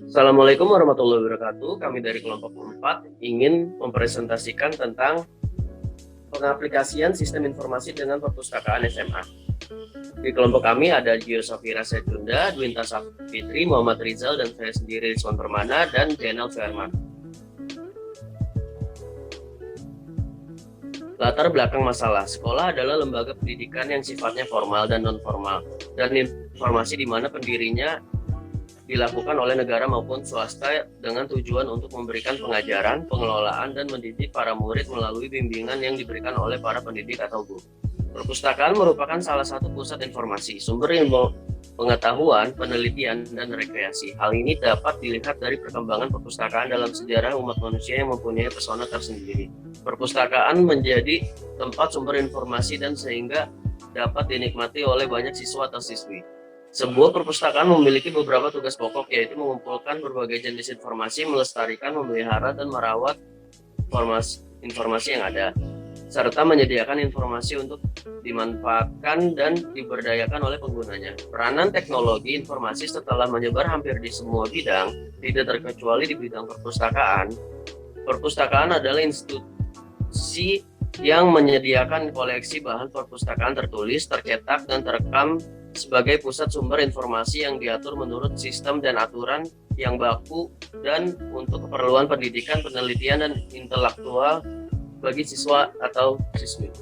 Assalamualaikum warahmatullahi wabarakatuh. Kami dari kelompok 4 ingin mempresentasikan tentang pengaplikasian sistem informasi dengan perpustakaan SMA. Di kelompok kami ada Gio Safira Sejunda, Dwinta Safitri, Muhammad Rizal, dan saya sendiri Rizwan Permana, dan Jenal Suherman. Latar belakang masalah, sekolah adalah lembaga pendidikan yang sifatnya formal dan non-formal, dan informasi di mana pendirinya dilakukan oleh negara maupun swasta dengan tujuan untuk memberikan pengajaran, pengelolaan, dan mendidik para murid melalui bimbingan yang diberikan oleh para pendidik atau guru. Perpustakaan merupakan salah satu pusat informasi, sumber ilmu pengetahuan, penelitian, dan rekreasi. Hal ini dapat dilihat dari perkembangan perpustakaan dalam sejarah umat manusia yang mempunyai pesona tersendiri. Perpustakaan menjadi tempat sumber informasi dan sehingga dapat dinikmati oleh banyak siswa atau siswi. Sebuah perpustakaan memiliki beberapa tugas pokok, yaitu mengumpulkan berbagai jenis informasi, melestarikan, memelihara, dan merawat informasi yang ada, serta menyediakan informasi untuk dimanfaatkan dan diberdayakan oleh penggunanya. Peranan teknologi informasi setelah menyebar hampir di semua bidang, tidak terkecuali di bidang perpustakaan. Perpustakaan adalah institusi yang menyediakan koleksi bahan perpustakaan tertulis, tercetak, dan terekam sebagai pusat sumber informasi yang diatur menurut sistem dan aturan yang baku dan untuk keperluan pendidikan, penelitian, dan intelektual bagi siswa atau siswi.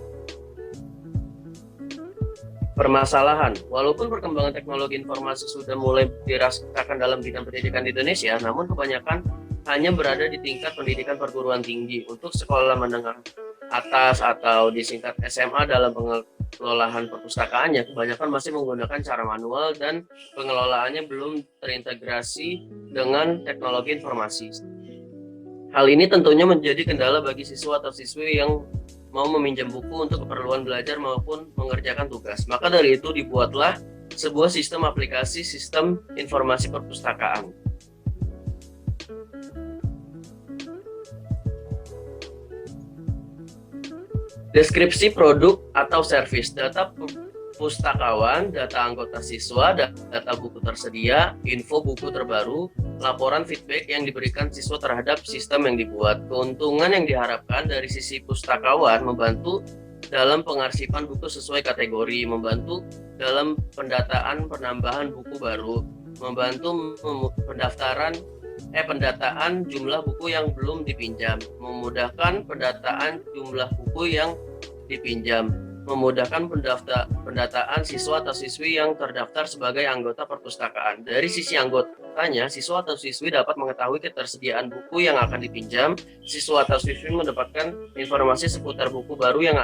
Permasalahan, walaupun perkembangan teknologi informasi sudah mulai dirasakan dalam bidang pendidikan di Indonesia, namun kebanyakan hanya berada di tingkat pendidikan perguruan tinggi. Untuk sekolah menengah atas atau disingkat SMA, dalam pengelolaan perpustakaannya kebanyakan masih menggunakan cara manual dan pengelolaannya belum terintegrasi dengan teknologi informasi. Hal ini tentunya menjadi kendala bagi siswa atau siswi yang mau meminjam buku untuk keperluan belajar maupun mengerjakan tugas. Maka dari itu dibuatlah sebuah sistem aplikasi sistem informasi perpustakaan. Deskripsi produk atau servis, data pustakawan, data anggota siswa, data buku tersedia, info buku terbaru, laporan feedback yang diberikan siswa terhadap sistem yang dibuat. Keuntungan yang diharapkan dari sisi pustakawan membantu dalam pengarsipan buku sesuai kategori, membantu dalam pendataan penambahan buku baru, membantu pendataan jumlah buku yang belum dipinjam, memudahkan pendataan jumlah buku yang dipinjam, memudahkan pendataan siswa atau siswi yang terdaftar sebagai anggota perpustakaan. Dari sisi anggotanya, siswa atau siswi dapat mengetahui ketersediaan buku yang akan dipinjam. Siswa atau siswi mendapatkan informasi seputar buku baru yang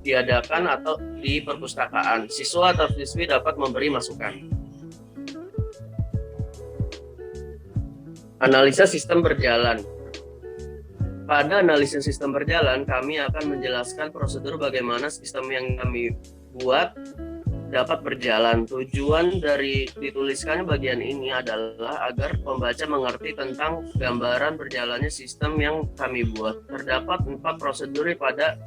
diadakan atau di perpustakaan. Siswa atau siswi dapat memberi masukan. Analisa sistem berjalan. Pada analisis sistem berjalan, kami akan menjelaskan prosedur bagaimana sistem yang kami buat dapat berjalan. Tujuan dari dituliskannya bagian ini adalah agar pembaca mengerti tentang gambaran berjalannya sistem yang kami buat. Terdapat 4 prosedur pada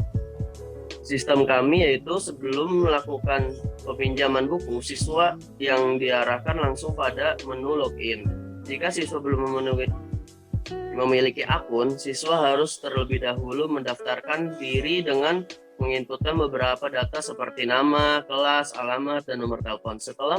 sistem kami, yaitu sebelum melakukan peminjaman buku, siswa yang diarahkan langsung pada menu login. Jika siswa belum memiliki akun, siswa harus terlebih dahulu mendaftarkan diri dengan menginputkan beberapa data seperti nama, kelas, alamat, dan nomor telepon. Setelah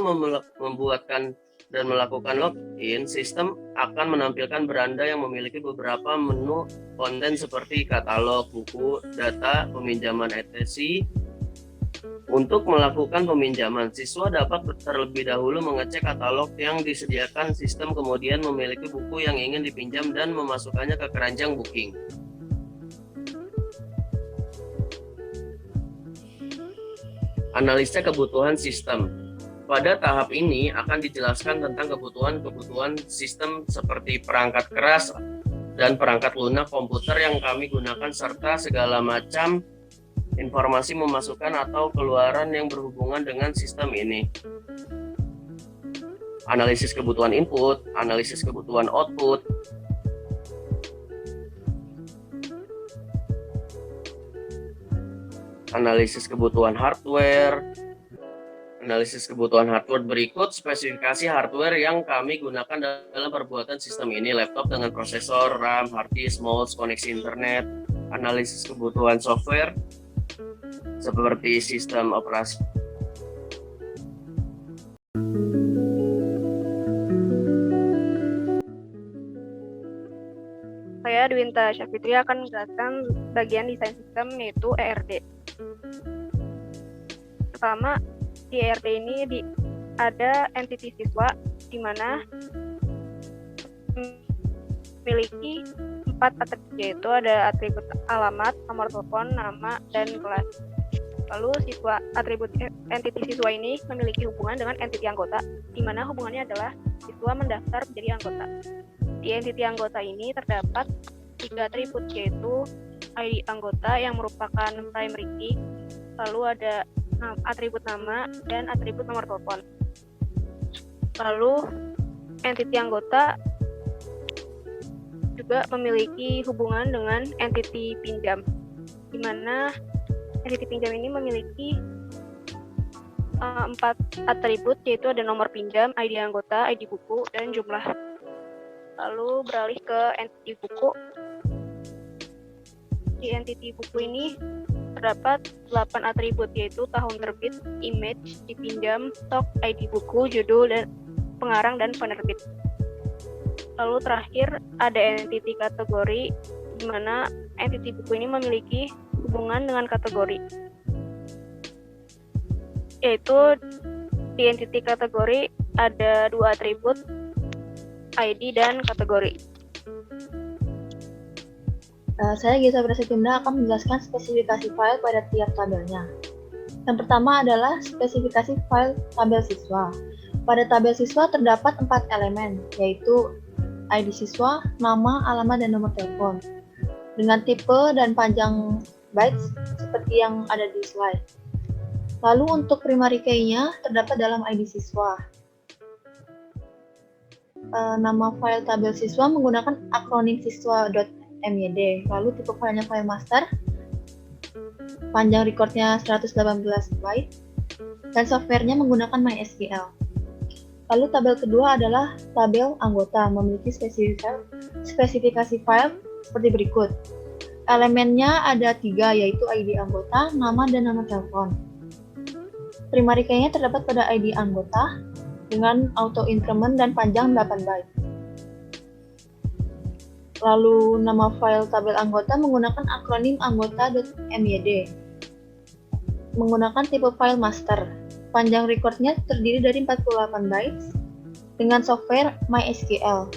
membuatkan dan melakukan login, sistem akan menampilkan beranda yang memiliki beberapa menu konten seperti katalog, buku, data, peminjaman etc. Untuk melakukan peminjaman, siswa dapat terlebih dahulu mengecek katalog yang disediakan sistem, kemudian memiliki buku yang ingin dipinjam dan memasukkannya ke keranjang booking. Analisa kebutuhan sistem. Pada tahap ini akan dijelaskan tentang kebutuhan sistem seperti perangkat keras dan perangkat lunak komputer yang kami gunakan, serta segala macam informasi memasukkan atau keluaran yang berhubungan dengan sistem ini. Analisis kebutuhan input, analisis kebutuhan output, analisis kebutuhan hardware, Analisis kebutuhan hardware berikut spesifikasi hardware yang kami gunakan dalam perbuatan sistem ini: laptop dengan prosesor, RAM, hard disk, mouse, koneksi internet. Analisis kebutuhan software seperti sistem operasi. Saya Dwinta Syafitri akan menjelaskan bagian desain sistem, yaitu ERD. Pertama, di ERD ini ada entity siswa, di mana memiliki 4 atribut, yaitu ada atribut alamat, nomor telepon, nama, dan kelas. Lalu atribut entity siswa ini memiliki hubungan dengan entity anggota, di mana hubungannya adalah siswa mendaftar menjadi anggota. Di entity anggota ini terdapat 3 atribut, yaitu ID anggota yang merupakan primary key, lalu ada atribut nama, dan atribut nomor telepon. Lalu entity anggota juga memiliki hubungan dengan entity pinjam, di mana entity pinjam ini memiliki 4 atribut, yaitu ada nomor pinjam, ID anggota, ID buku, dan jumlah. Lalu beralih ke entity buku. Di entity buku ini terdapat 8 atribut, yaitu tahun terbit, image, dipinjam, stok, ID buku, judul, dan pengarang dan penerbit. Lalu terakhir ada entity kategori, di mana entity buku ini memiliki hubungan dengan kategori, yaitu di entity kategori ada 2 atribut, ID dan kategori. Saya Gisa Prasetya akan menjelaskan spesifikasi file pada tiap tabelnya. Yang pertama adalah spesifikasi file tabel siswa. Pada tabel siswa terdapat 4 elemen, yaitu ID siswa, nama, alamat, dan nomor telepon, dengan tipe dan panjang bytes seperti yang ada di slide. Lalu untuk primary key-nya terdapat dalam ID siswa. Nama file tabel siswa menggunakan akronim siswa.myd, lalu tipe filenya file master, panjang recordnya 118 byte, dan softwarenya menggunakan MySQL. Lalu tabel kedua adalah tabel anggota, memiliki spesifikasi file seperti berikut. Elemennya ada 3, yaitu ID anggota, nama, dan nomor telepon. Primary key-nya terdapat pada ID anggota dengan auto increment dan panjang 8 byte. Lalu nama file tabel anggota menggunakan akronim anggota.myd, menggunakan tipe file master. Panjang recordnya terdiri dari 48 bytes dengan software MySQL.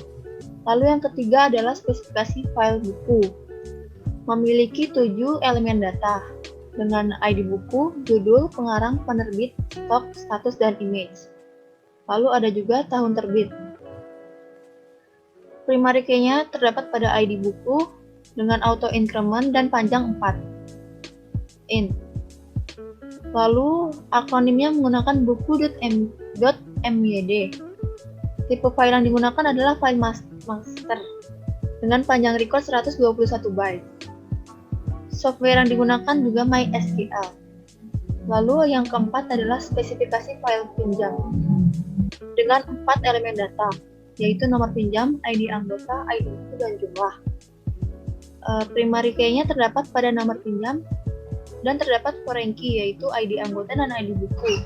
Lalu yang ketiga adalah spesifikasi file buku, memiliki 7 elemen data dengan ID buku, judul, pengarang, penerbit, stok, status, dan image. Lalu ada juga tahun terbit. Primary key-nya terdapat pada ID buku dengan auto increment dan panjang 4 int. Lalu akronimnya menggunakan buku.myd. Tipe file yang digunakan adalah file master dengan panjang record 121 byte. Software yang digunakan juga MySQL. Lalu yang keempat adalah spesifikasi file pinjam dengan 4 elemen data, yaitu nomor pinjam, ID anggota, ID buku, dan jumlah. Primary key-nya terdapat pada nomor pinjam dan terdapat foreign key, yaitu ID anggota dan ID buku.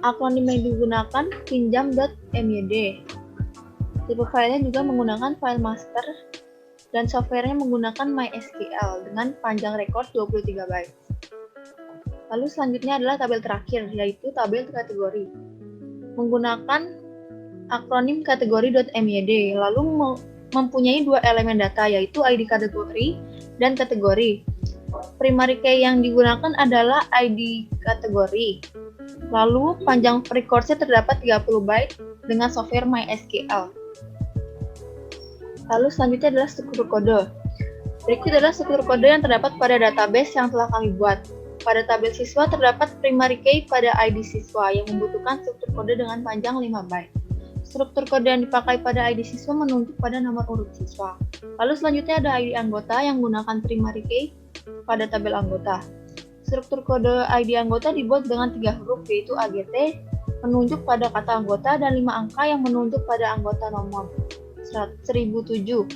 Akronim yang digunakan pinjam.myd. Tipe filenya juga menggunakan file master dan softwarenya menggunakan MySQL dengan panjang record 23 byte. Lalu selanjutnya adalah tabel terakhir, yaitu tabel kategori. Menggunakan akronim kategori.myd, lalu mempunyai 2 elemen data, yaitu ID kategori dan kategori. Primary key yang digunakan adalah ID kategori. Lalu panjang records-nya terdapat 30 byte dengan software MySQL. Lalu selanjutnya adalah struktur kode. Berikut adalah struktur kode yang terdapat pada database yang telah kami buat. Pada tabel siswa terdapat primary key pada ID siswa yang membutuhkan struktur kode dengan panjang 5 byte. Struktur kode yang dipakai pada ID siswa menunjuk pada nomor urut siswa. Lalu selanjutnya ada ID anggota yang menggunakan primary key pada tabel anggota. Struktur kode ID anggota dibuat dengan 3 huruf, yaitu AGT, menunjuk pada kata anggota, dan 5 angka yang menunjuk pada anggota nomor 1007.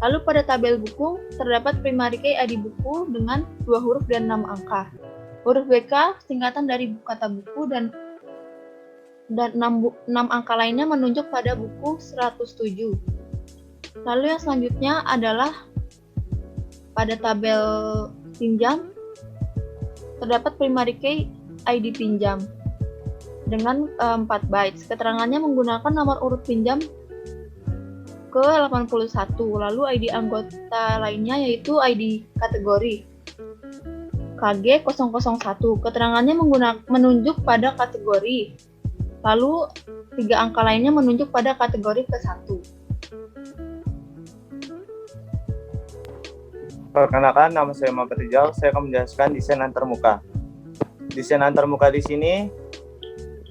Lalu pada tabel buku, terdapat primary key ID buku dengan 2 huruf dan 6 angka. Huruf BK singkatan dari kata buku dan 6 angka lainnya menunjuk pada buku 107. Lalu yang selanjutnya adalah pada tabel pinjam, terdapat primary key ID pinjam dengan 4 bytes. Keterangannya menggunakan nomor urut pinjam ke-81. Lalu ID anggota lainnya yaitu ID kategori KG001. Keterangannya menunjuk pada kategori. Lalu 3 angka lainnya menunjuk pada kategori ke-1. Perkenalkan, nama saya Muhammad Rizal. Saya akan menjelaskan desain antarmuka. Desain antarmuka di sini,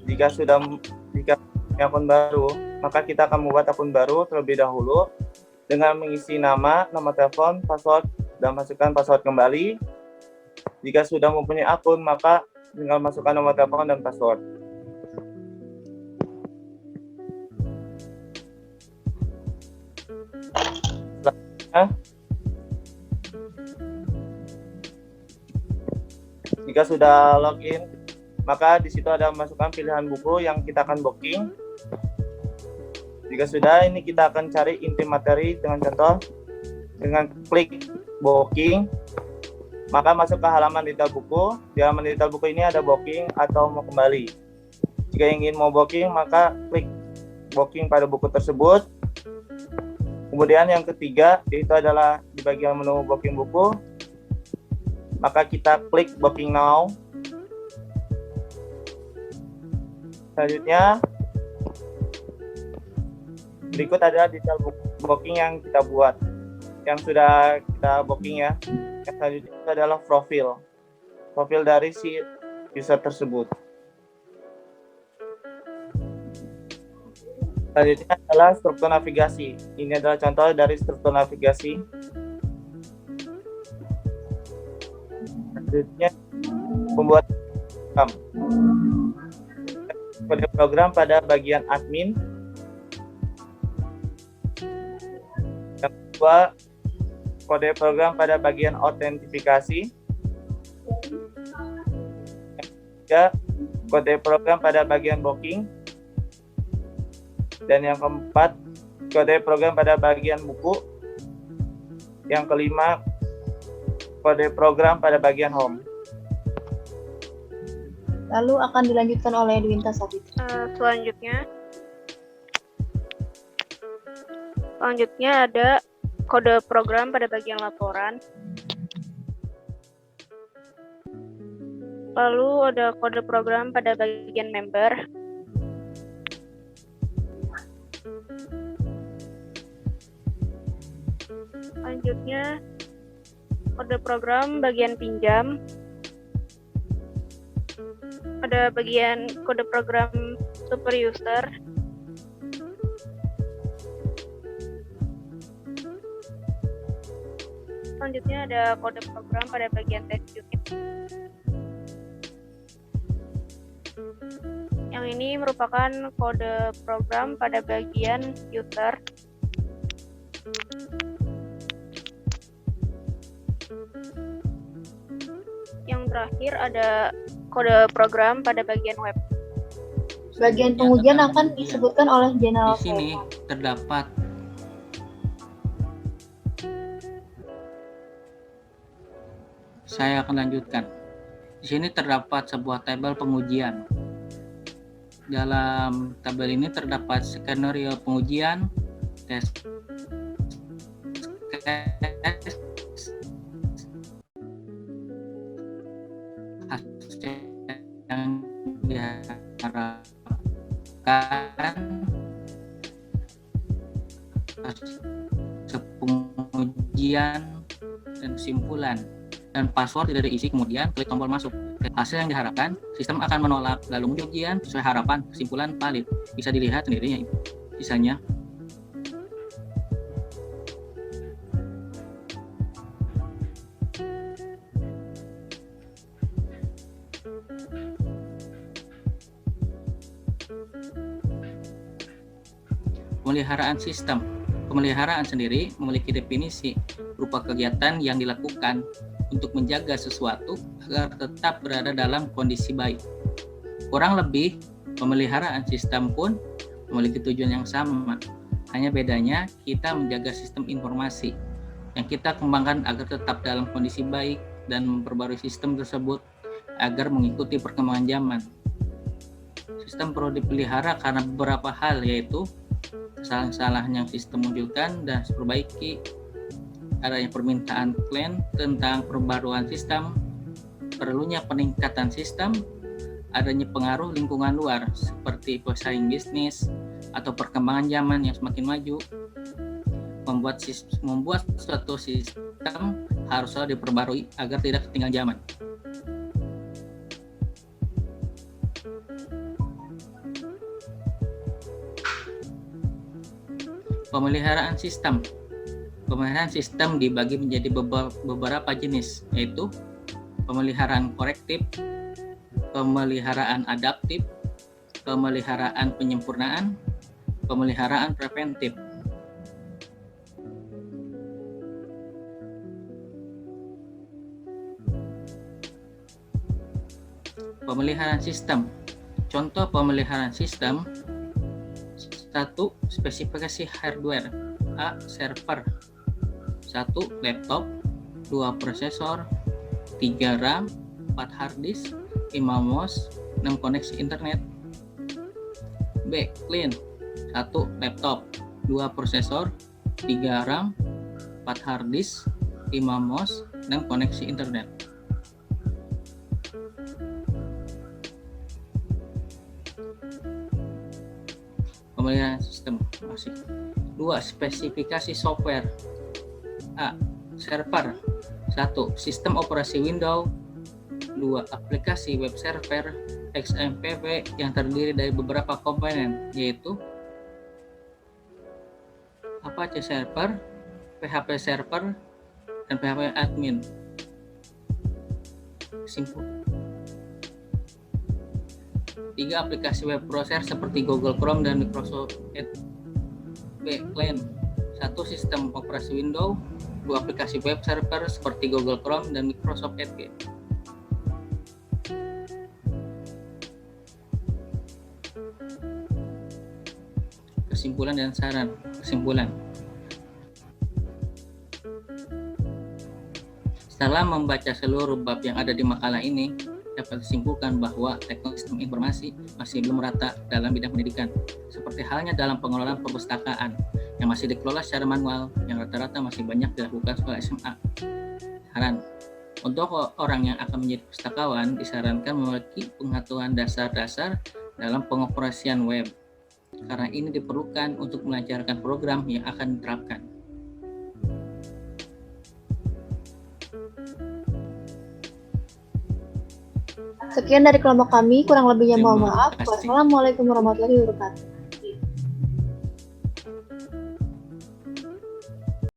jika punya akun baru, maka kita akan membuat akun baru terlebih dahulu dengan mengisi nama, nomor telepon, password, dan masukkan password kembali. Jika sudah mempunyai akun, maka tinggal masukkan nomor telepon dan password. Jika sudah login, maka di situ ada masukkan pilihan buku yang kita akan booking. Jika sudah, ini kita akan cari inti materi dengan contoh dengan klik booking, maka masuk ke halaman detail buku. Di halaman detail buku ini ada booking atau mau kembali. Jika ingin mau booking, maka klik booking pada buku tersebut. Kemudian yang ketiga, itu adalah di bagian menu booking buku, maka kita klik booking now. Selanjutnya, berikut adalah detail booking yang kita buat, yang sudah kita booking ya. Yang selanjutnya itu adalah profil dari si user tersebut. Selanjutnya adalah struktur navigasi. Ini adalah contoh dari struktur navigasi. Selanjutnya, pembuat kode program pada bagian admin. Yang kedua, kode program pada bagian autentifikasi. Yang ketiga, kode program pada bagian booking. Dan yang keempat, kode program pada bagian buku. Yang kelima, kode program pada bagian home. Lalu akan dilanjutkan oleh Dwinta Savitri. Selanjutnya ada kode program pada bagian laporan. Lalu ada kode program pada bagian member. Selanjutnya kode program bagian pinjam. Ada bagian kode program super user. Selanjutnya ada kode program pada bagian test unit. Yang ini merupakan kode program pada bagian user. Yang terakhir ada kode program pada bagian web. Bagian pengujian akan disebutkan oleh General Di sini Flow. terdapat Saya akan lanjutkan. Di sini terdapat sebuah tabel pengujian. Dalam tabel ini terdapat skenario pengujian, tes case, hasil yang diharapkan, hasil pengujian, dan kesimpulan. Dan password tidak diisi, kemudian klik tombol masuk. Hasil yang diharapkan, sistem akan menolak, lalu muncul ujian sesuai harapan, kesimpulan valid. Bisa dilihat sendiri sisanya. Pemeliharaan sistem. Pemeliharaan sendiri memiliki definisi berupa kegiatan yang dilakukan untuk menjaga sesuatu agar tetap berada dalam kondisi baik. Kurang lebih, pemeliharaan sistem pun memiliki tujuan yang sama. Hanya bedanya kita menjaga sistem informasi yang kita kembangkan agar tetap dalam kondisi baik dan memperbarui sistem tersebut agar mengikuti perkembangan zaman. Sistem perlu dipelihara karena beberapa hal, yaitu kesalahan-kesalahan yang sistem munculkan dan diperbaiki, adanya permintaan klien tentang perbaruan sistem, perlunya peningkatan sistem, adanya pengaruh lingkungan luar seperti pesaing bisnis atau perkembangan zaman yang semakin maju, membuat suatu sistem harus selalu diperbarui agar tidak ketinggalan zaman. Pemeliharaan sistem. Pemeliharaan sistem dibagi menjadi beberapa jenis, yaitu pemeliharaan korektif, pemeliharaan adaptif, pemeliharaan penyempurnaan, pemeliharaan preventif. Pemeliharaan sistem. Contoh pemeliharaan sistem: 1. Spesifikasi hardware. A. Server. 1. Laptop. 2. Prosesor. 3. RAM. 4. Hard disk. 5. mouse. 6. Koneksi internet. B. Clean. 1. Laptop. 2. Prosesor. 3. RAM. 4. Hard disk. 5. mouse. 6. Koneksi internet. Pemeliharaan sistem masih. 2. Spesifikasi software. A. Server. 1. Sistem operasi Windows. 2. Aplikasi web server XMPP yang terdiri dari beberapa komponen, yaitu Apache Server, PHP Server, dan PHP Admin. Simpul. 3. Aplikasi web browser seperti Google Chrome dan Microsoft Edge. B. Client. 1. Sistem operasi Windows. 2. Aplikasi web server seperti Google Chrome dan Microsoft Edge. Kesimpulan dan saran. Kesimpulan. Setelah membaca seluruh bab yang ada di makalah ini, dapat disimpulkan bahwa teknologi sistem informasi masih belum merata dalam bidang pendidikan, seperti halnya dalam pengelolaan perpustakaan yang masih dikelola secara manual, yang rata-rata masih banyak dilakukan sekolah SMA. Saran: untuk orang yang akan menjadi pustakawan, disarankan memiliki pengetahuan dasar-dasar dalam pengoperasian web, karena ini diperlukan untuk melancarkan program yang akan diterapkan. Sekian dari kelompok kami, kurang lebihnya mohon maaf. Wassalamualaikum warahmatullahi wabarakatuh.